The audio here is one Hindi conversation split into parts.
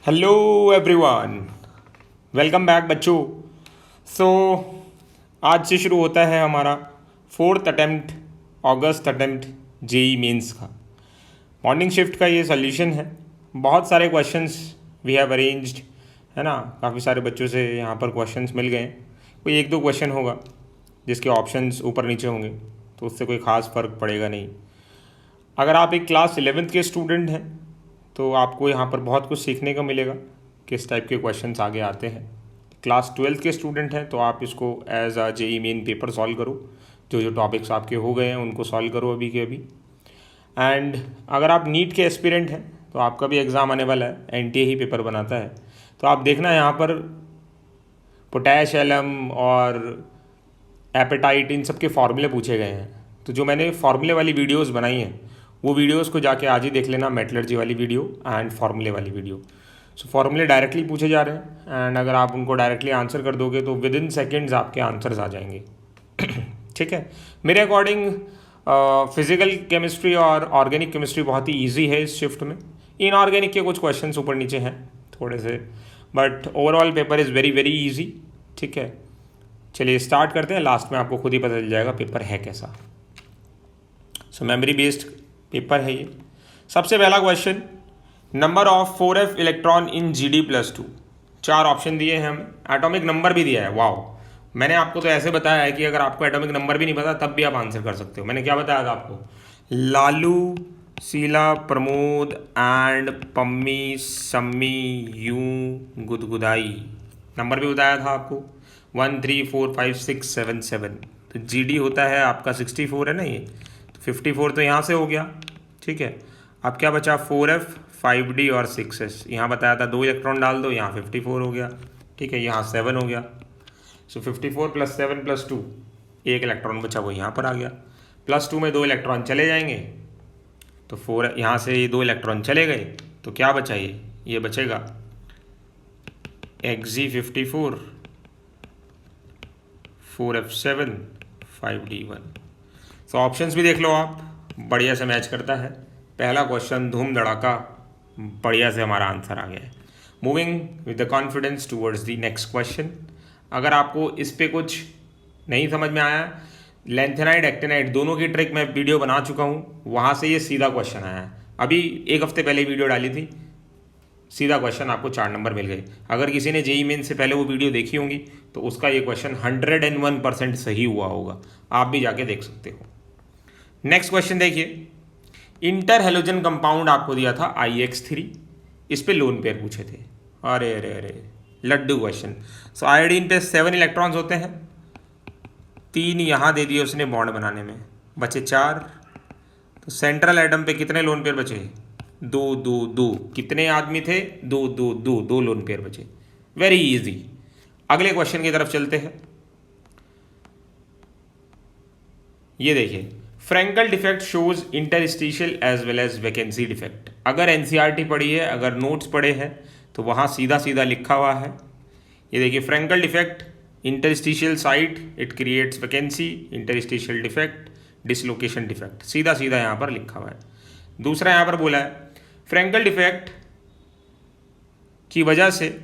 हेलो एवरीवन, वेलकम बैक बच्चों। सो आज से शुरू होता है हमारा फोर्थ अटेम्प्ट, अगस्त अटेम्प्ट जेई मेंस का। मॉर्निंग शिफ्ट का ये सोल्यूशन है। बहुत सारे क्वेश्चंस वी हैव अरेंज्ड, है ना। काफ़ी सारे बच्चों से यहाँ पर क्वेश्चंस मिल गए। कोई एक दो क्वेश्चन होगा जिसके ऑप्शंस ऊपर नीचे होंगे, तो उससे कोई ख़ास फ़र्क पड़ेगा नहीं। अगर आप एक क्लास 11th के स्टूडेंट हैं तो आपको यहाँ पर बहुत कुछ सीखने को मिलेगा, किस टाइप के क्वेश्चंस आगे आते हैं। क्लास 12th के स्टूडेंट हैं तो आप इसको as a JEE main paper solve करो। जो जो टॉपिक्स आपके हो गए हैं उनको सॉल्व करो अभी के अभी। एंड अगर आप नीट के एस्पिरेंट हैं तो आपका भी एग्ज़ाम आने वाला है, एनटीए ही पेपर बनाता है। तो आप देखना यहाँ पर पोटैश एलम और एपेटाइट, इन सब के फार्मूले पूछे गए हैं। तो जो मैंने फार्मूले वाली वीडियोस बनाई हैं वो वीडियोस को जाके आज ही देख लेना, मेटलर्जी वाली वीडियो एंड फार्मूले वाली वीडियो। सो फार्मूले डायरेक्टली पूछे जा रहे हैं एंड अगर आप उनको डायरेक्टली आंसर कर दोगे तो विद इन सेकेंड्स आपके आंसर्स आ जाएंगे। ठीक है, मेरे अकॉर्डिंग फिजिकल केमिस्ट्री और ऑर्गेनिक केमिस्ट्री बहुत ही ईजी है इस शिफ्ट में। इनऑर्गेनिक के कुछ क्वेश्चन ऊपर नीचे हैं थोड़े से, but overall paper is very very easy. ठीक है, चलिए स्टार्ट करते हैं। लास्ट में आपको खुद ही पता चल जाएगा पेपर है कैसा। सो मेमोरी बेस्ड पेपर है ये। सबसे पहला question, number of 4f electron in Gd+2। चार ऑप्शन दिए हैं, हम एटॉमिक नंबर भी दिया है। वाओ, मैंने आपको तो ऐसे बताया है कि अगर आपको एटॉमिक नंबर भी नहीं पता तब भी आप आंसर कर सकते हो। मैंने क्या बताया था आपको? लालू, शीला, प्रमोद एंड पम्मी, सम्मी, यूं, गुदगुदाई। नंबर भी बताया था आपको 1 3 4 5 6 7 7। तो Gd होता है आपका 64 है ना, ये तो 54 तो यहाँ से हो गया। ठीक है, अब क्या बचा? 4f 5d और 6s। यहाँ बताया था 2 इलेक्ट्रॉन डाल दो, यहाँ 54 हो गया। ठीक है, यहाँ 7 हो गया। सो 54 + 7 + 2, एक इलेक्ट्रॉन बचा, वो यहाँ पर आ गया। +2 में 2 इलेक्ट्रॉन चले जाएंगे तो 4, यहाँ से ये 2 इलेक्ट्रॉन चले गए तो क्या बचा? ये बचेगा Xg54 4f7 5d1। तो ऑप्शंस भी देख लो आप, बढ़िया से मैच करता है। पहला क्वेश्चन धूम धड़ाका, बढ़िया से हमारा आंसर आ गया है। Moving with the confidence towards the next question. अगर आपको इस पे कुछ नहीं समझ में आया, लेंथेनाइड एक्टेनाइड दोनों की ट्रिक मैं वीडियो बना चुका हूँ, वहाँ से ये सीधा क्वेश्चन आया है। अभी एक हफ्ते पहले वीडियो डाली थी, सीधा क्वेश्चन आपको 4 नंबर मिल गए। अगर किसी ने जेई मेन से पहले वो वीडियो देखी होंगी तो उसका ये क्वेश्चन 101% सही हुआ होगा। आप भी जाके देख सकते हो। नेक्स्ट क्वेश्चन देखिए, इंटर हेलोजन कंपाउंड आपको दिया था IX3, इस पे लोन पेयर पूछे थे। अरे अरे अरे, लड्डू क्वेश्चन। सो आयोडीन पे 7 इलेक्ट्रॉन्स होते हैं, 3 यहाँ दे दिए उसने बॉन्ड बनाने में, बचे 4। तो सेंट्रल एटम पे कितने लोन पेयर बचे? 2 2 2। कितने आदमी थे? 2 2 2, 2 लोन पेयर बचे। Very easy. अगले क्वेश्चन की तरफ चलते हैं। ये देखिए, Frenkel defect shows interstitial as well as vacancy defect. अगर एनसीईआरटी पढ़ी है, अगर नोट्स पढ़े हैं तो वहाँ सीधा सीधा लिखा हुआ है। ये देखिए, Frenkel defect interstitial site, it creates vacancy, interstitial defect dislocation defect, सीधा सीधा यहाँ पर लिखा हुआ है। दूसरा यहाँ पर बोला है फ्रैंकल डिफेक्ट की वजह से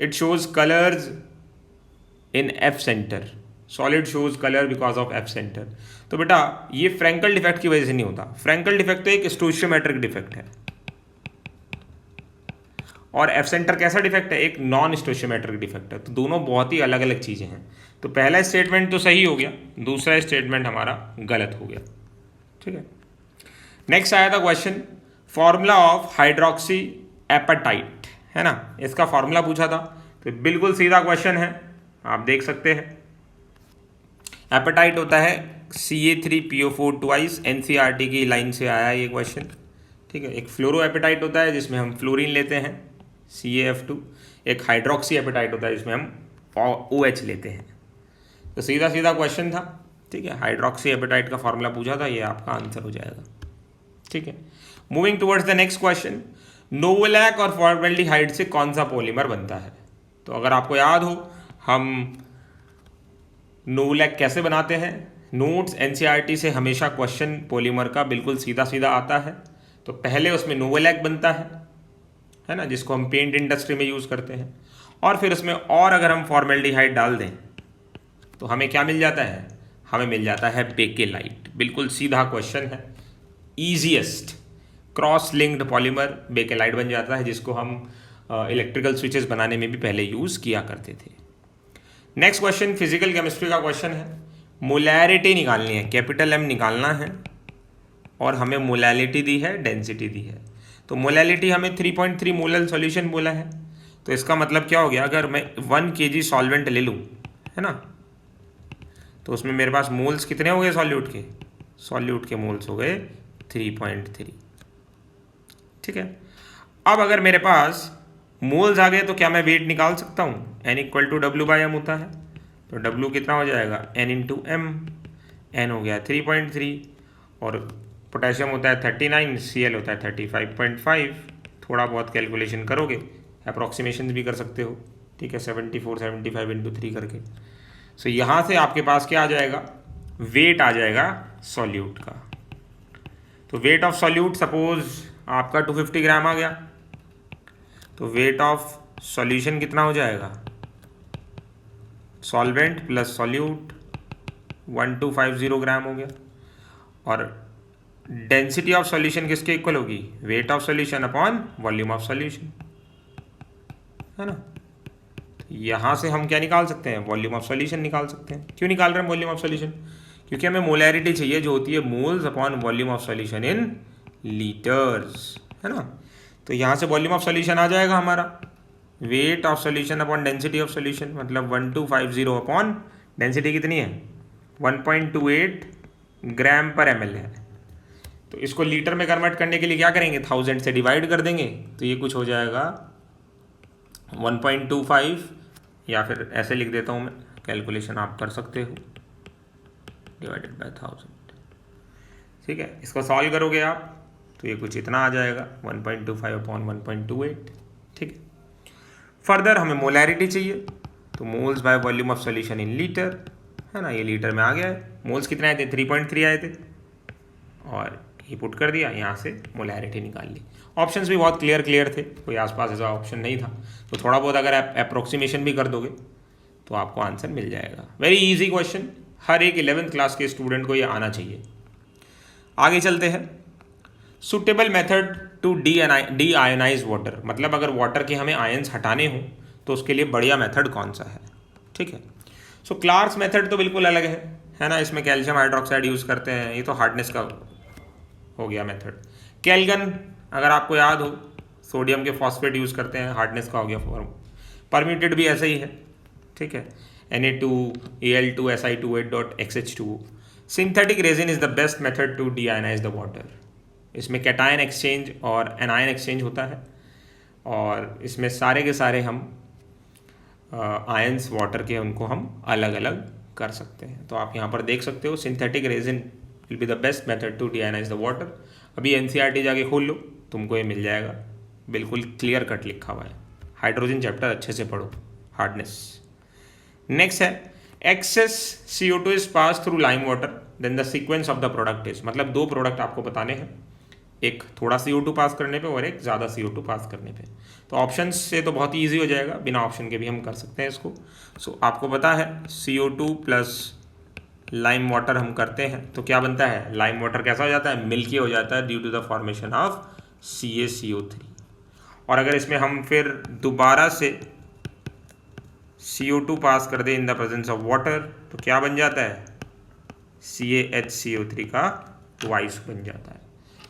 it shows colours in F centre, solid shows colour because of F centre. तो बेटा ये फ्रैंकल डिफेक्ट की वजह से नहीं होता। फ्रैंकल डिफेक्ट तो एक स्टोशियोमेट्रिक डिफेक्ट है, और एफ सेंटर कैसा डिफेक्ट है? एक नॉन स्टोशियोमेट्रिक डिफेक्ट है। तो दोनों बहुत ही अलग अलग चीज़ें हैं। तो पहला स्टेटमेंट तो सही हो गया, दूसरा स्टेटमेंट हमारा गलत हो गया। ठीक है, नेक्स्ट आया था question, formula of hydroxyapatite, है ना, इसका फॉर्मूला पूछा था। तो बिल्कुल सीधा क्वेश्चन है, आप देख सकते हैं। एपेटाइट होता है Ca3PO4 ट्वाइस, एनसीईआरटी की लाइन से आया है ये क्वेश्चन। ठीक है, एक फ्लोरो एपेटाइट होता है जिसमें हम फ्लोरीन लेते हैं CaF2, एक हाइड्रोक्सी एपेटाइट होता है जिसमें हम OH लेते हैं। तो सीधा सीधा क्वेश्चन था। ठीक है, हाइड्रोक्सी एपेटाइट का फॉर्मूला पूछा था, ये आपका आंसर हो जाएगा। ठीक है, moving towards the next question, Novolac और फॉर्मेल्डिहाइड से कौन सा पॉलीमर बनता है? तो अगर आपको याद हो, हम नोवोलैक कैसे बनाते हैं, नोट्स एनसीईआरटी से हमेशा क्वेश्चन पॉलीमर का बिल्कुल सीधा सीधा आता है। तो पहले उसमें नोवोलैक बनता है ना, जिसको हम पेंट इंडस्ट्री में यूज़ करते हैं। और फिर उसमें और अगर हम फॉर्मेल्डिहाइड डाल दें तो हमें क्या मिल जाता है, हमें मिल जाता है बेकेलाइट। बिल्कुल सीधा क्वेश्चन है, easiest cross linked polymer bakelite बन जाता है, जिसको हम इलेक्ट्रिकल स्विचेस बनाने में भी पहले यूज़ किया करते थे। नेक्स्ट क्वेश्चन फिजिकल केमिस्ट्री का क्वेश्चन है, मोलैरिटी निकालनी है, कैपिटल एम निकालना है और हमें मोलैलिटी दी है, डेंसिटी दी है। तो मोलैलिटी हमें 3.3 मोलल सॉल्यूशन बोला है, तो इसका मतलब क्या हो गया, अगर मैं 1 kg सॉल्वेंट ले लूँ, है ना, तो उसमें मेरे पास मोल्स कितने हो गए सॉल्यूट के मोल्स हो गए 3.3। ठीक है, अब अगर मेरे पास मोल्स आ गए तो क्या मैं वेट निकाल सकता हूँ, N = W/m होता है, तो W कितना हो जाएगा, N × m, N हो गया 3.3 और पोटेशियम होता है 39, Cl होता है 35.5। थोड़ा बहुत कैलकुलेशन करोगे, अप्रॉक्सीमेशन भी कर सकते हो, ठीक है, 75 × 3 करके। सो यहाँ से आपके पास क्या आ जाएगा, वेट आ जाएगा सॉल्यूट का। तो वेट ऑफ सॉल्यूट सपोज आपका 250 ग्राम आ गया, तो वेट ऑफ सॉल्यूशन कितना हो जाएगा, सॉल्वेंट प्लस सॉल्यूट 1250 ग्राम हो गया। और डेंसिटी ऑफ सॉल्यूशन किसके इक्वल होगी, weight of solution upon volume of solution, है ना। यहाँ से हम क्या निकाल सकते हैं, वॉल्यूम ऑफ सॉल्यूशन निकाल सकते हैं। क्यों निकाल रहे हैं वॉल्यूम ऑफ सॉल्यूशन, क्योंकि हमें मोलैरिटी चाहिए जो होती है moles upon volume of solution in litres, है ना। तो यहाँ से वॉल्यूम ऑफ सॉल्यूशन आ जाएगा हमारा weight of solution upon density of solution, मतलब 1250 अपॉन डेंसिटी कितनी है 1.28 ग्राम पर ml है। तो इसको लीटर में कन्वर्ट करने के लिए क्या करेंगे, 1000 से डिवाइड कर देंगे, तो ये कुछ हो जाएगा 1.25, या फिर ऐसे लिख देता हूँ मैं, कैलकुलेशन आप कर सकते हो, डिवाइडेड बाय 1000। ठीक है, इसको सॉल्व करोगे आप तो ये कुछ इतना आ जाएगा 1.25 अपॉन 1.28। ठीक है, फर्दर हमें मोलैरिटी चाहिए, तो moles by volume of solution in litre, है ना, ये लीटर में आ गया है। मोल्स कितने आए थे, 3.3 आए थे, और ये पुट कर दिया, यहाँ से मोलैरिटी निकाल ली। ऑप्शंस भी बहुत क्लियर थे, कोई आसपास ऐसा ऑप्शन नहीं था, तो थोड़ा बहुत अगर आप अप्रोक्सीमेशन भी कर दोगे तो आपको आंसर मिल जाएगा। वेरी इजी क्वेश्चन, हर एक 11th क्लास के स्टूडेंट को ये आना चाहिए। आगे चलते हैं, suitable method to deionize water, मतलब अगर वाटर के हमें आयंस हटाने हो तो उसके लिए बढ़िया मेथड कौन सा है। ठीक है, सो क्लार्क्स मेथड तो बिल्कुल अलग है ना, इसमें कैल्शियम हाइड्रोक्साइड यूज़ करते हैं, ये तो हार्डनेस का हो गया मेथड। केल्गन अगर आपको याद हो, सोडियम के फॉस्फेट यूज़ करते हैं, हार्डनेस का हो गया फॉर्म। परम्यूटेड भी ऐसे ही है, ठीक है, Na2Al2Si28.XH2O। Synthetic resin is the best method to deionize the water. इसमें कैटायन एक्सचेंज और एनायन एक्सचेंज होता है, और इसमें सारे के सारे हम आयंस वाटर के उनको हम अलग अलग कर सकते हैं। तो आप यहाँ पर देख सकते हो, synthetic resin will be the best method to deionize the water. अभी NCERT जाके खोल लो, तुमको ये मिल जाएगा, बिल्कुल क्लियर कट लिखा हुआ है। हाइड्रोजन चैप्टर अच्छे से पढ़ो, हार्डनेस। नेक्स्ट है, excess CO2 is pass through lime water, then the sequence of the product is, मतलब दो प्रोडक्ट आपको बताने हैं, एक थोड़ा CO2 पास करने पे और एक ज़्यादा CO2 पास करने पे। तो ऑप्शन से तो बहुत ही ईजी हो जाएगा, बिना ऑप्शन के भी हम कर सकते हैं इसको। सो आपको पता है CO2 प्लस लाइम वाटर हम करते हैं तो क्या बनता है, लाइम वाटर कैसा हो जाता है, मिल्की हो जाता है due to the formation of CaCO3। और अगर इसमें हम फिर दोबारा से CO2 पास कर दें in the presence of water, तो क्या बन जाता है, CaHCO3 का ट्वाइस बन जाता है।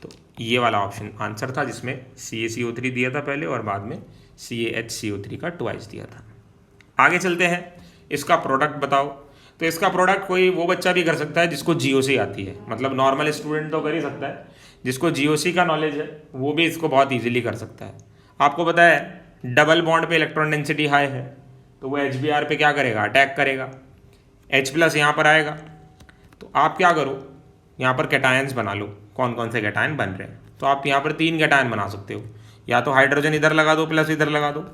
तो ये वाला ऑप्शन आंसर था, जिसमें CaCO3 दिया था पहले और बाद में CaHCO3 का ट्वाइस दिया था। आगे चलते हैं, इसका प्रोडक्ट बताओ। तो इसका प्रोडक्ट कोई वो बच्चा भी कर सकता है जिसको GOC आती है, मतलब नॉर्मल स्टूडेंट तो कर ही सकता है, जिसको GOC का नॉलेज है वो भी इसको बहुत ईजिली कर सकता है। आपको पता है डबल बॉन्ड पे इलेक्ट्रॉन डेंसिटी हाई है, तो वो HBr पे क्या करेगा, अटैक करेगा। H+ यहाँ पर आएगा, तो आप क्या करो, यहाँ पर कैटायंस बना लो। कौन कौन से कैटायन बन रहे हैं, तो आप यहाँ पर 3 कैटायन बना सकते हो, या तो हाइड्रोजन इधर लगा दो प्लस इधर लगा दो,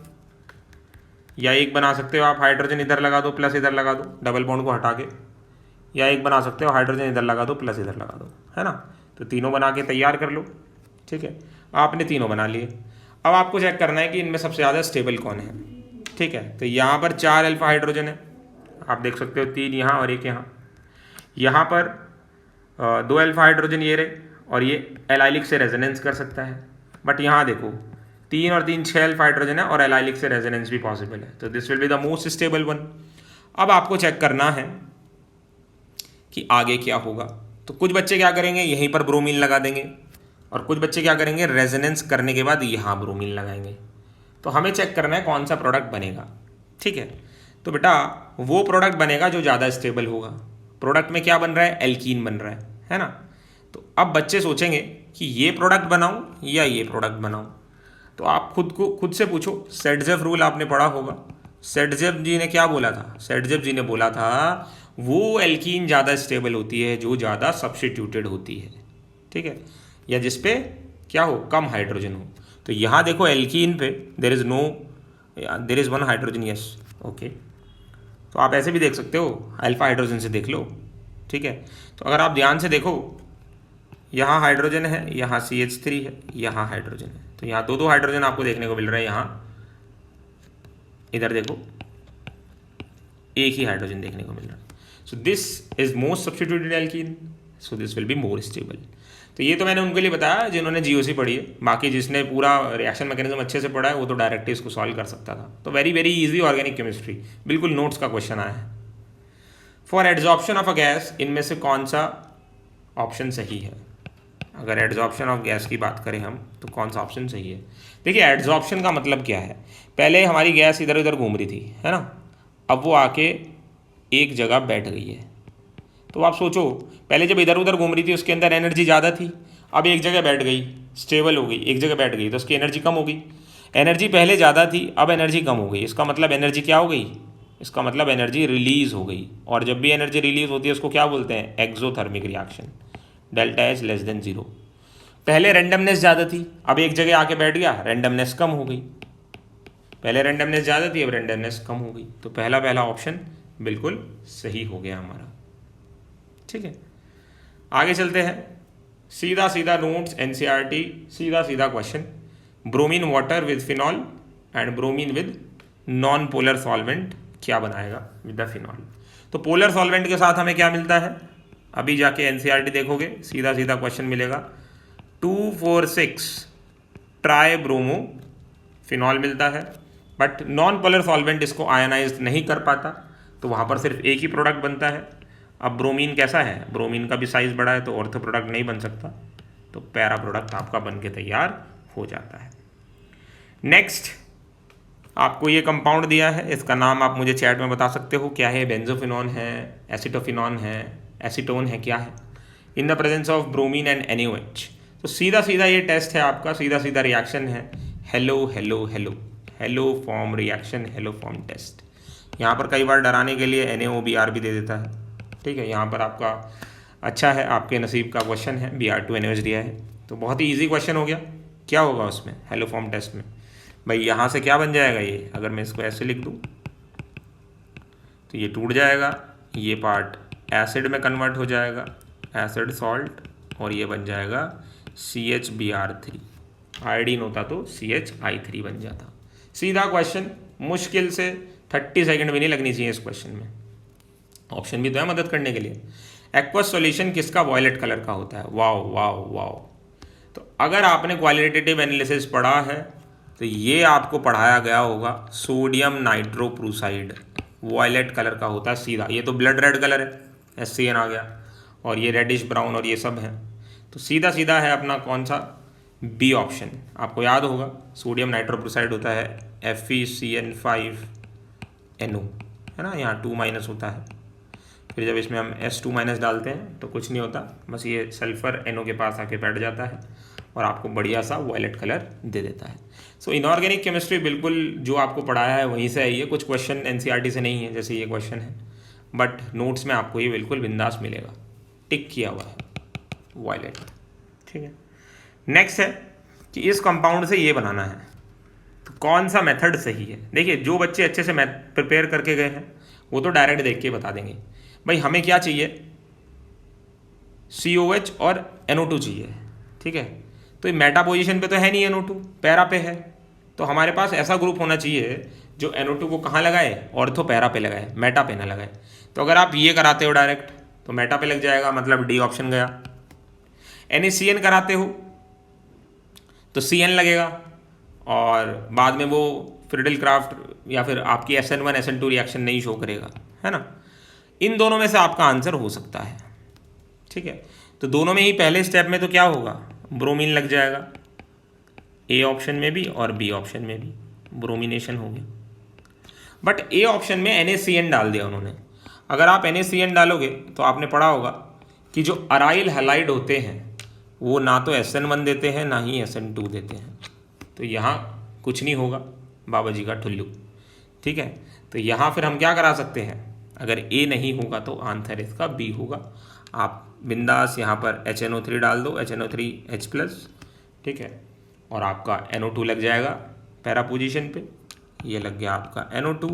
या एक बना सकते हो आप हाइड्रोजन इधर लगा दो प्लस इधर लगा दो डबल बॉन्ड को हटा के, या एक बना सकते हो हाइड्रोजन इधर लगा दो प्लस इधर लगा दो, है ना। तो तीनों बना के तैयार कर लो, ठीक है, आपने तीनों बना लिए। अब आपको चेक करना है कि इनमें सबसे ज़्यादा स्टेबल कौन है, ठीक है। तो यहाँ पर 4 अल्फा हाइड्रोजन है, आप देख सकते हो 3 यहाँ और 1 यहाँ। यहाँ पर 2 अल्फा हाइड्रोजन ये रहे, और ये एलाइलिक से रेजोनेंस कर सकता है। बट यहाँ देखो 3 और 3 6 अल्फा हाइड्रोजन है और एलाइलिक से रेजोनेंस भी पॉसिबल है, तो this will be the most stable one. अब आपको चेक करना है कि आगे क्या होगा। तो कुछ बच्चे क्या करेंगे, यहीं पर ब्रोमीन लगा देंगे, और कुछ बच्चे क्या करेंगे, रेजोनेंस करने के बाद यहाँ ब्रोमीन लगाएंगे। तो हमें चेक करना है कौन सा प्रोडक्ट बनेगा, ठीक है। तो बेटा वो प्रोडक्ट बनेगा जो ज़्यादा स्टेबल होगा। प्रोडक्ट में क्या बन रहा है, एल्कीन बन रहा है ना। तो अब बच्चे सोचेंगे कि ये प्रोडक्ट बनाऊं या ये प्रोडक्ट बनाऊं। तो आप खुद से पूछो, सेडजेफ रूल आपने पढ़ा होगा। सेडजेफ जी ने क्या बोला था, सेडजेफ जी ने बोला था वो एल्कीन ज़्यादा स्टेबल होती है जो ज़्यादा सब्स्टिट्यूटेड होती है, ठीक है, या जिस पे क्या हो, कम हाइड्रोजन हो। तो यहाँ देखो एल्कीन पे there is 1 hydrogen, yes, okay. तो आप ऐसे भी देख सकते हो, अल्फा हाइड्रोजन से देख लो, ठीक है। तो अगर आप ध्यान से देखो, यहाँ हाइड्रोजन है, यहाँ CH3 है, यहाँ हाइड्रोजन है, तो यहाँ 2 हाइड्रोजन आपको देखने को मिल रहा है। यहाँ इधर देखो एक ही हाइड्रोजन देखने को मिल रहा है। So this is most substituted alkene, so this will be more stable. तो ये तो मैंने उनके लिए बताया जिन्होंने GOC पढ़ी है। बाकी जिसने पूरा रिएक्शन मैकेनिज्म अच्छे से पढ़ा है वो तो डायरेक्टली इसको सॉल्व कर सकता था। तो very very easy organic chemistry, बिल्कुल नोट्स का क्वेश्चन आया है। For adsorption of a gas, इनमें से कौन सा ऑप्शन सही है। अगर एड्जॉर्प्शन ऑफ गैस की बात करें हम, तो कौन सा ऑप्शन सही है। देखिए एड्जॉर्प्शन का मतलब क्या है, पहले हमारी गैस इधर उधर घूम रही थी, है ना, अब वो आके एक जगह बैठ गई है। तो आप सोचो, पहले जब इधर उधर घूम रही थी उसके अंदर एनर्जी ज़्यादा थी, अब एक जगह बैठ गई, स्टेबल हो गई, एक जगह बैठ गई तो उसकी एनर्जी कम हो गई। एनर्जी पहले ज़्यादा थी, अब एनर्जी कम हो गई, इसका मतलब एनर्जी क्या हो गई, इसका मतलब एनर्जी रिलीज हो गई। और जब भी एनर्जी रिलीज होती है उसको क्या बोलते हैं, exothermic reaction, delta H less than 0। पहले रेंडमनेस ज़्यादा थी, अब एक जगह आके बैठ गया, रेंडमनेस कम हो गई। पहले रेंडमनेस ज़्यादा थी, अब रेंडमनेस कम हो गई। तो पहला ऑप्शन बिल्कुल सही हो गया हमारा, ठीक है। आगे चलते हैं, सीधा सीधा नोट्स NCERT, सीधा सीधा question. Bromine water with phenol and bromine with non polar solvent क्या बनाएगा विद द फिनॉल। तो पोलर सॉल्वेंट के साथ हमें क्या मिलता है, अभी जाके NCERT देखोगे, सीधा सीधा क्वेश्चन मिलेगा, 2,4,6 ट्राई ब्रोमो फिनॉल मिलता है। बट नॉन पोलर सॉल्वेंट इसको आयनाइज नहीं कर पाता, तो वहाँ पर सिर्फ एक ही प्रोडक्ट बनता है। अब ब्रोमीन कैसा है, ब्रोमीन का भी साइज़ बड़ा है, तो ऑर्थो प्रोडक्ट नहीं बन सकता, तो पैरा प्रोडक्ट आपका बन के तैयार हो जाता है। नेक्स्ट आपको ये कंपाउंड दिया है, इसका नाम आप मुझे चैट में बता सकते हो क्या है, बेंजोफिनॉन है, एसिटोफिनॉन है, एसीटोन है, क्या है। In the presence of bromine and NaOH। तो सीधा सीधा ये टेस्ट है आपका, सीधा सीधा रिएक्शन है, halo halo halo, haloform reaction, haloform test. यहाँ पर कई बार डराने के लिए NaOBr भी दे देता है, ठीक है। यहाँ पर आपका अच्छा है, आपके नसीब का क्वेश्चन है, Br2NaOH दिया है, तो बहुत ही ईजी क्वेश्चन हो गया। क्या होगा उसमें हेलो फॉर्म टेस्ट में, भाई यहाँ से क्या बन जाएगा, ये अगर मैं इसको ऐसे लिख दूँ तो ये टूट जाएगा, ये पार्ट एसिड में कन्वर्ट हो जाएगा, एसिड सॉल्ट, और ये बन जाएगा CHBr3। आयोडीन होता तो CHI3 बन जाता। सीधा क्वेश्चन, मुश्किल से 30 सेकंड भी नहीं लगनी चाहिए इस क्वेश्चन में। ऑप्शन भी तो है मदद करने के लिए। एक्वस सॉल्यूशन किसका वॉयलेट कलर का होता है, वाओ वाओ वाओ। तो अगर आपने क्वालिटेटिव एनालिसिस पढ़ा है तो ये आपको पढ़ाया गया होगा, सोडियम नाइट्रोप्रूसाइड वॉयलेट कलर का होता है सीधा। ये तो ब्लड रेड कलर है, SCN आ गया, और ये रेडिश ब्राउन और ये सब है, तो सीधा सीधा है अपना कौन सा, B ऑप्शन। आपको याद होगा सोडियम नाइट्रोप्रूसाइड होता है FeCN5NO, है ना, यहाँ 2- होता है। फिर जब इसमें हम S2- डालते हैं तो कुछ नहीं होता, बस ये सल्फर NO के पास आके बैठ जाता है और आपको बढ़िया सा वॉयलेट कलर दे देता है। सो इनऑर्गेनिक केमिस्ट्री बिल्कुल जो आपको पढ़ाया है वहीं से आई है, कुछ क्वेश्चन NCERT से नहीं है जैसे ये क्वेश्चन है, बट नोट्स में आपको ये बिल्कुल बिंदास मिलेगा, टिक किया हुआ है वॉयलेट, ठीक है। नेक्स्ट है कि इस कंपाउंड से ये बनाना है, तो कौन सा मेथड सही है। देखिए जो बच्चे अच्छे से प्रिपेयर करके गए हैं वो तो डायरेक्ट देख के बता देंगे, भाई हमें क्या चाहिए, COH और NO2 चाहिए, ठीक है। तो ये मेटा पोजीशन पे तो है नहीं NO2, पैरा पे है, तो हमारे पास ऐसा ग्रुप होना चाहिए जो NO2 को कहाँ लगाए, ऑर्थो पैरा पे लगाए, मेटा पे ना लगाए। तो अगर आप ये कराते हो डायरेक्ट तो मेटा पे लग जाएगा, मतलब डी ऑप्शन गया। NaCN कराते हो तो CN लगेगा, और बाद में वो फ्रिडल क्राफ्ट या फिर आपकी SN1 SN2 रिएक्शन नहीं शो करेगा, है ना। इन दोनों में से आपका आंसर हो सकता है, ठीक है। तो दोनों में ही पहले स्टेप में तो क्या होगा, ब्रोमीन लग जाएगा, ए ऑप्शन में भी और बी ऑप्शन में भी ब्रोमिनेशन हो गया। बट ए ऑप्शन में NaCN डाल दिया उन्होंने। अगर आप NaCN डालोगे तो आपने पढ़ा होगा कि जो अराइल हैलाइड होते हैं वो ना तो SN1 देते हैं ना ही SN2 देते हैं, तो यहाँ कुछ नहीं होगा, बाबा जी का ठुल्लू, ठीक है। तो यहाँ फिर हम क्या करा सकते हैं, अगर ए नहीं होगा तो आंसर इसका बी होगा। आप बिंदास यहाँ पर HNO3 डाल दो, HNO3H+, ठीक है, और आपका NO2 लग जाएगा पैरा पोजीशन पे, ये लग गया आपका NO2,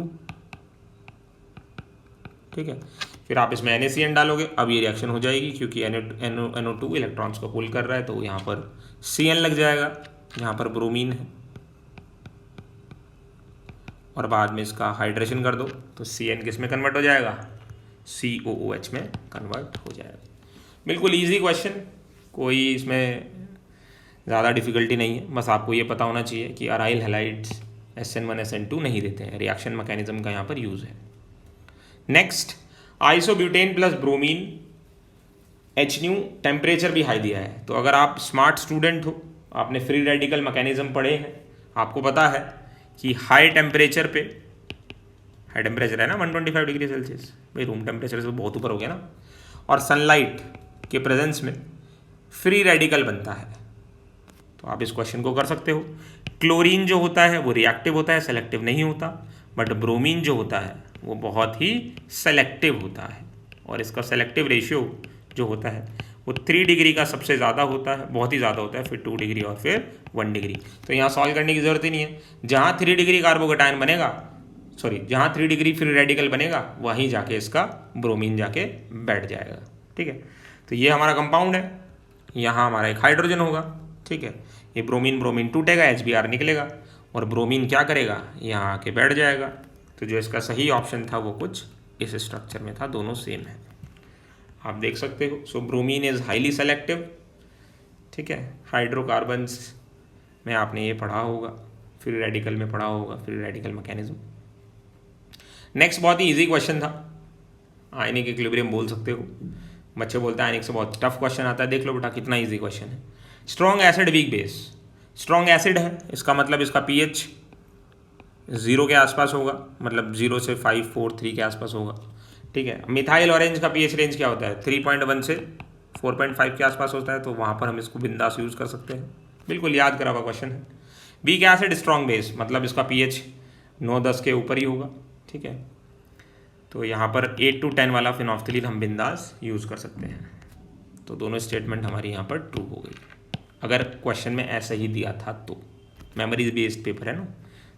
ठीक है। फिर आप इसमें NaCN डालोगे, अब ये रिएक्शन हो जाएगी क्योंकि NO2 इलेक्ट्रॉन्स को पुल कर रहा है, तो यहाँ पर CN लग जाएगा, यहाँ पर ब्रोमीन है, और बाद में इसका हाइड्रेशन कर दो तो CN किस में कन्वर्ट हो जाएगा, COOH में कन्वर्ट हो जाएगा। बिल्कुल इजी क्वेश्चन, कोई इसमें ज़्यादा डिफिकल्टी नहीं है, बस आपको ये पता होना चाहिए कि अराइल हैलाइड्स SN1 SN2 नहीं देते हैं, रिएक्शन मैकेनिज्म का यहाँ पर यूज़ है। Next, isobutane plus bromine HNu, temperature भी हाई दिया है। तो अगर आप स्मार्ट स्टूडेंट हो, आपने फ्री रेडिकल मैकेनिज्म पढ़े हैं, आपको पता है कि हाई टेम्परेचर है ना 125 डिग्री सेल्सियस, भाई रूम टेम्परेचर से बहुत ऊपर हो गया ना, और सनलाइट के प्रेजेंस में फ्री रेडिकल बनता है। तो आप इस क्वेश्चन को कर सकते हो। क्लोरीन जो होता है वो रिएक्टिव होता है, सेलेक्टिव नहीं होता, बट ब्रोमीन जो होता है वो बहुत ही सेलेक्टिव होता है, और इसका सेलेक्टिव रेशियो जो होता है वो 3 डिग्री का सबसे ज़्यादा होता है, बहुत ही ज़्यादा होता है, फिर 2 डिग्री और फिर 1 डिग्री। तो यहाँ सॉल्व करने की ज़रूरत ही नहीं है, जहाँ 3 डिग्री कार्बोकेटायन बनेगा, जहाँ 3 डिग्री फ्री रेडिकल बनेगा वहीं जाके इसका ब्रोमीन जाके बैठ जाएगा, ठीक है। तो ये हमारा कंपाउंड है, यहाँ हमारा एक हाइड्रोजन होगा, ठीक है, ये ब्रोमीन टूटेगा, HBr निकलेगा, और ब्रोमीन क्या करेगा, यहाँ आके बैठ जाएगा। तो जो इसका सही ऑप्शन था वो कुछ इस स्ट्रक्चर में था, दोनों सेम है, आप देख सकते हो। सो ब्रोमीन इज़ हाईली सेलेक्टिव, ठीक है। हाइड्रोकार्बन्स में आपने ये पढ़ा होगा, फ्री रेडिकल में पढ़ा होगा, फ्री रेडिकल मैकेनिज्म। नेक्स्ट बहुत ही इजी क्वेश्चन था, आयनिक इक्विलिब्रियम बोल सकते हो, बच्चे बोलते हैं आयनिक से बहुत टफ क्वेश्चन आता है, देख लो बेटा कितना इजी क्वेश्चन है। Strong acid weak base, strong acid है, इसका मतलब इसका pH 0 के आसपास होगा, मतलब 0 से 5, 4, 3 के आसपास होगा, ठीक है। मिथाइल ऑरेंज का pH रेंज क्या होता है, 3.1 से 4.5 के आसपास होता है, तो वहाँ पर हम इसको बिंदास यूज़ कर सकते हैं, बिल्कुल याद करा हुआ क्वेश्चन है। वीक एसिड स्ट्रॉन्ग बेस, मतलब इसका pH 9-10 के ऊपर ही होगा, ठीक है। तो यहाँ पर 8 to 10 वाला फिनोल्फ्थलीन हम बिंदास यूज़ कर सकते हैं। तो दोनों स्टेटमेंट हमारी यहाँ पर ट्रू हो गई, अगर क्वेश्चन में ऐसा ही दिया था तो। मेमोरी बेस्ड पेपर है ना,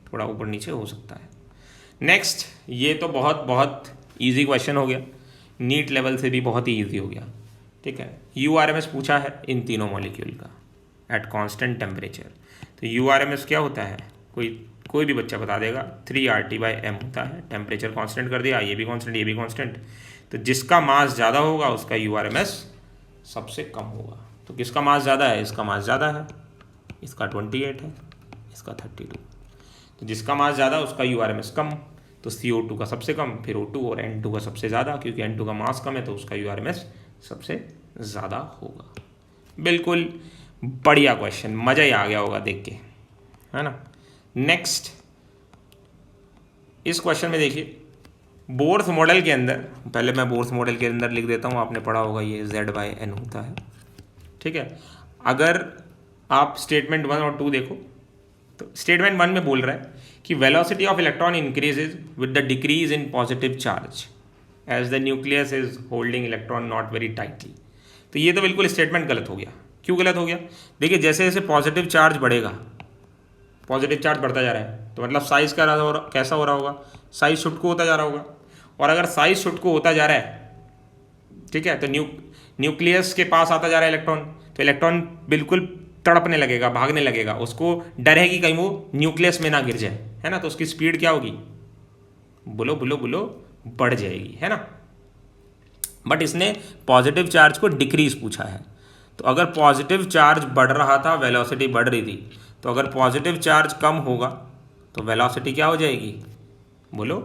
थोड़ा ऊपर नीचे हो सकता है। नेक्स्ट, ये तो बहुत बहुत इजी क्वेश्चन हो गया, नीट लेवल से भी बहुत ही ईजी हो गया, ठीक है। URMS पूछा है इन तीनों मॉलिक्यूल का एट कांस्टेंट टेम्परेचर। तो URMS क्या होता है, कोई भी बच्चा बता देगा, 3RT/m होता है, टेम्परेचर कांस्टेंट कर दिया, ये भी कांस्टेंट, ये भी कांस्टेंट, तो जिसका मास ज़्यादा होगा उसका URMS सबसे कम होगा। तो किसका मास ज़्यादा है, इसका मास ज़्यादा है, इसका 28 है, इसका 32, तो जिसका मास ज़्यादा उसका URMS कम, तो CO2 का सबसे कम, फिर O2 और N2 का सबसे ज़्यादा, क्योंकि N2 का मास कम है तो उसका URMS सबसे ज़्यादा होगा। बिल्कुल बढ़िया क्वेश्चन, मज़ा ही आ गया होगा देख के, है ना। नेक्स्ट, इस क्वेश्चन में देखिए, बोर्स मॉडल के अंदर, पहले मैं बोर्स मॉडल के अंदर लिख देता हूँ, आपने पढ़ा होगा ये Z/N होता है, ठीक है। अगर आप स्टेटमेंट 1 और 2 देखो, तो स्टेटमेंट 1 में बोल रहा है कि velocity of electron increases with the decrease in positive charge as the nucleus is holding electron not very tightly. तो ये तो बिल्कुल स्टेटमेंट गलत हो गया। क्यों गलत हो गया, देखिए जैसे जैसे पॉजिटिव चार्ज बढ़ेगा, पॉजिटिव चार्ज बढ़ता जा रहा है, तो मतलब साइज कैसा हो रहा होगा, साइज छुटकू होता जा रहा होगा, और अगर साइज छुटकू होता जा रहा है, ठीक है, तो न्यूक्लियस के पास आता जा रहा है इलेक्ट्रॉन, तो इलेक्ट्रॉन बिल्कुल तड़पने लगेगा, भागने लगेगा, उसको डर है कि कहीं वो न्यूक्लियस में ना गिर जाए, है ना, तो उसकी स्पीड क्या होगी, बोलो बोलो बोलो, बढ़ जाएगी, है ना। बट इसने पॉजिटिव चार्ज को डिक्रीज पूछा है, तो अगर पॉजिटिव चार्ज बढ़ रहा था, वेलोसिटी बढ़ रही थी, तो अगर पॉजिटिव चार्ज कम होगा तो वेलोसिटी क्या हो जाएगी, बोलो,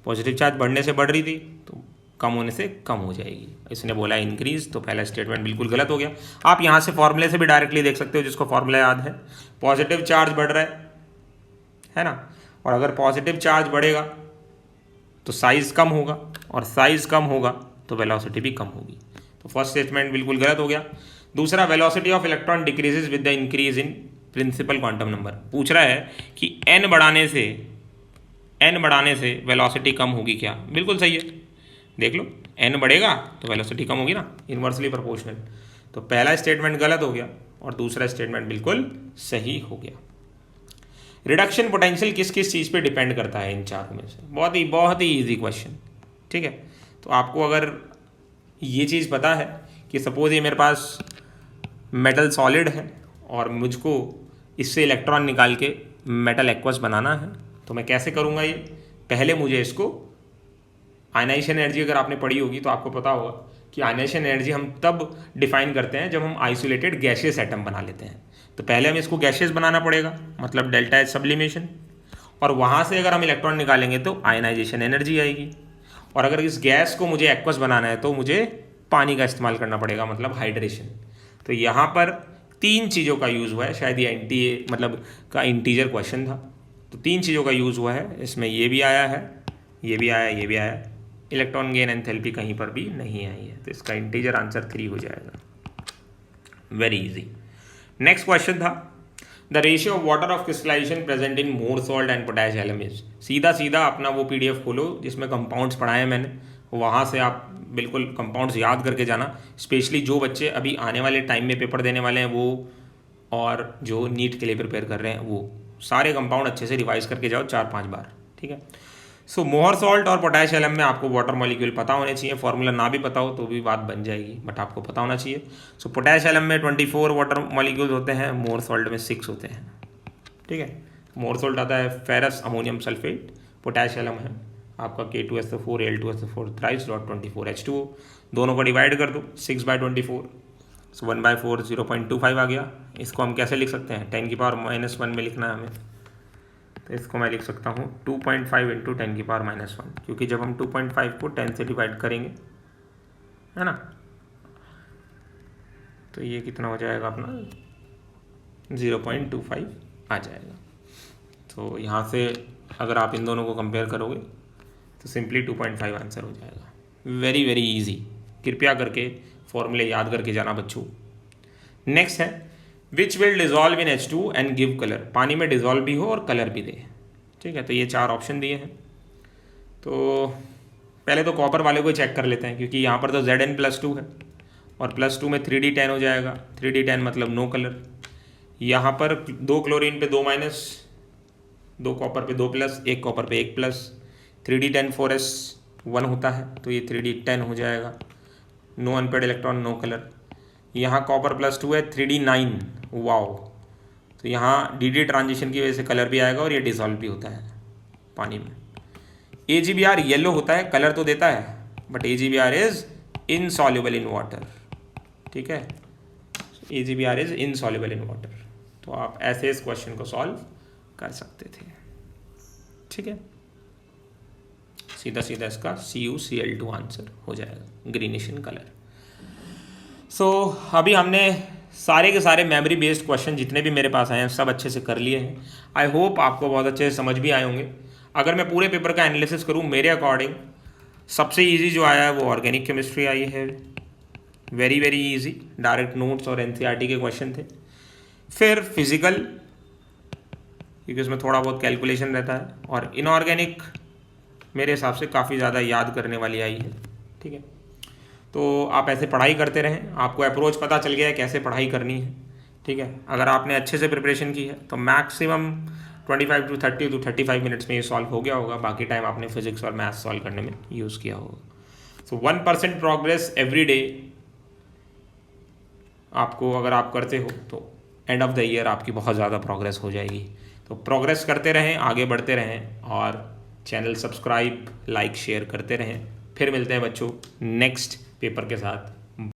पॉजिटिव चार्ज बढ़ने से बढ़ रही थी तो कम होने से कम हो जाएगी। इसने बोला इंक्रीज, तो पहला स्टेटमेंट बिल्कुल गलत हो गया। आप यहाँ से फॉर्मूले से भी डायरेक्टली देख सकते हो, जिसको फॉर्मूला याद है, पॉजिटिव चार्ज बढ़ रहा है ना, और अगर पॉजिटिव चार्ज बढ़ेगा तो साइज कम होगा, और साइज कम होगा तो वेलोसिटी भी कम होगी। तो फर्स्ट स्टेटमेंट बिल्कुल गलत हो गया। दूसरा, velocity of electron decreases with the increase in principle quantum number. पूछ रहा है कि n बढ़ाने से वेलोसिटी कम होगी क्या, बिल्कुल सही है, देख लो, n बढ़ेगा तो वेलोसिटी कम होगी ना, इन्वर्सली प्रोपोर्शनल। तो पहला स्टेटमेंट गलत हो गया और दूसरा स्टेटमेंट बिल्कुल सही हो गया। रिडक्शन पोटेंशियल किस किस चीज़ पे डिपेंड करता है इन चारों में से, बहुत ही इजी क्वेश्चन, ठीक है। तो आपको अगर ये चीज़ पता है कि सपोज ये मेरे पास मेटल सॉलिड है और मुझको इससे इलेक्ट्रॉन निकाल के मेटल एक्वस बनाना है, तो मैं कैसे करूँगा ये, पहले मुझे इसको आयनाइजेशन एनर्जी, अगर आपने पढ़ी होगी तो आपको पता होगा कि आयनाइजेशन एनर्जी हम तब डिफाइन करते हैं जब हम आइसोलेटेड गैसियस एटम बना लेते हैं। तो पहले हमें इसको गैसियस बनाना पड़ेगा, मतलब डेल्टा एच सब्लिमेशन, और वहाँ से अगर हम इलेक्ट्रॉन निकालेंगे तो आयनाइजेशन एनर्जी आएगी। और अगर इस गैस को मुझे एक्वस बनाना है तो मुझे पानी का इस्तेमाल करना पड़ेगा, मतलब हाइड्रेशन। तो यहाँ पर तीन चीज़ों का यूज़ हुआ है, शायद ये मतलब का इंटीजर क्वेश्चन था, तो तीन चीज़ों का यूज़ हुआ है इसमें, ये भी आया है, ये भी आया, ये भी आया। इलेक्ट्रॉन गेन एंथैल्पी कहीं पर भी नहीं आई है, तो इसका इंटीजर आंसर 3 हो जाएगा। Very easy. नेक्स्ट क्वेश्चन था, the ratio of water of crystallization present in Mohr salt and potash alum is. सीधा सीधा अपना वो PDF खोलो जिसमें कंपाउंड्स पढ़ाए हैं मैंने, वहाँ से आप बिल्कुल कंपाउंड्स याद करके जाना। स्पेशली जो बच्चे अभी आने वाले टाइम में पेपर देने वाले हैं वो, और जो नीट के लिए प्रिपेयर कर रहे हैं वो, सारे कंपाउंड अच्छे से रिवाइज करके जाओ 4-5 बार, ठीक है। सो मोहर सॉल्ट और पोटैश एलम में आपको वाटर मॉलिक्यूल पता होने चाहिए, फॉर्मूला ना भी पता हो तो भी बात बन जाएगी, बट आपको पता होना चाहिए। सो पोटैश एलम में 24 वाटर मॉलिक्यूल्स होते हैं, मोहर सॉल्ट में 6 होते हैं, ठीक है। मोहर सॉल्ट आता है ferrous ammonium sulphate, potash alum है आपका K2SO4 Al2SO4 thrice.24 H2O। दोनों को डिवाइड कर दो 6/24, सो 1/4 0.25 आ गया। इसको हम कैसे लिख सकते हैं, 10⁻⁻1 में लिखना है हमें, तो इसको मैं लिख सकता हूँ 2.5 × 10⁻⁻1, क्योंकि जब हम 2.5 को 10 से डिवाइड करेंगे, है ना, तो ये कितना हो जाएगा अपना 0.25 आ जाएगा। तो यहाँ से अगर आप इन दोनों को कंपेयर करोगे तो सिंपली 2.5 आंसर हो जाएगा। वेरी वेरी इजी, कृपया करके फॉर्मूले याद करके जाना बच्चों। नेक्स्ट है, which will dissolve in H2 and give colour. पानी में डिजॉल्व भी हो और कलर भी दे, ठीक है। तो ये 4 ऑप्शन दिए हैं, तो पहले तो कॉपर वाले को चेक कर लेते हैं, क्योंकि यहाँ पर तो Zn+2 है और +2 में 3D10 हो जाएगा, 3D10 मतलब नो कलर। यहाँ पर 2 क्लोरीन पे 2 माइनस, 2 कॉपर पे 2 प्लस, 1 कॉपर पे 1 प्लस, 3D10 4s1 होता है, तो ये 3D10 हो जाएगा। No unpaired electron, no colour. यहाँ कॉपर +2 है, 3D9, वाओ, तो यहाँ DD ट्रांजिशन की वजह से कलर भी आएगा और ये डिसॉल्व भी होता है पानी में। AgBr येलो होता है, कलर तो देता है, but AgBr is insoluble in water, ठीक है। AgBr is insoluble in water, तो आप ऐसे इस क्वेश्चन को सॉल्व कर सकते थे, ठीक है। सीधा सीधा इसका CuCl2 आंसर हो जाएगा, ग्रीनिश इन कलर। सो अभी हमने सारे के सारे मेमोरी बेस्ड क्वेश्चन जितने भी मेरे पास आए हैं सब अच्छे से कर लिए हैं। आई होप आपको बहुत अच्छे से समझ भी आए होंगे। अगर मैं पूरे पेपर का एनालिसिस करूं, मेरे अकॉर्डिंग सबसे इजी जो आया है वो ऑर्गेनिक केमिस्ट्री आई है, very very easy, direct notes और NCERT के क्वेश्चन थे। फिर फिजिकल, क्योंकि उसमें थोड़ा बहुत कैलकुलेशन रहता है, और इनऑर्गेनिक मेरे हिसाब से काफ़ी ज़्यादा याद करने वाली आई है, ठीक है। तो आप ऐसे पढ़ाई करते रहें, आपको अप्रोच पता चल गया है कैसे पढ़ाई करनी है, ठीक है। अगर आपने अच्छे से प्रिपरेशन की है तो मैक्सिमम 25 to 30 to 35 मिनट्स में ये सॉल्व हो गया होगा, बाकी टाइम आपने फिजिक्स और मैथ्स सॉल्व करने में यूज़ किया होगा। सो 1% प्रोग्रेस एवरी डे आपको अगर आप करते हो तो एंड ऑफ द ईयर आपकी बहुत ज़्यादा प्रोग्रेस हो जाएगी। तो प्रोग्रेस करते रहें, आगे बढ़ते रहें और चैनल सब्सक्राइब, लाइक, शेयर करते रहें। फिर मिलते हैं बच्चों नेक्स्ट पेपर के साथ।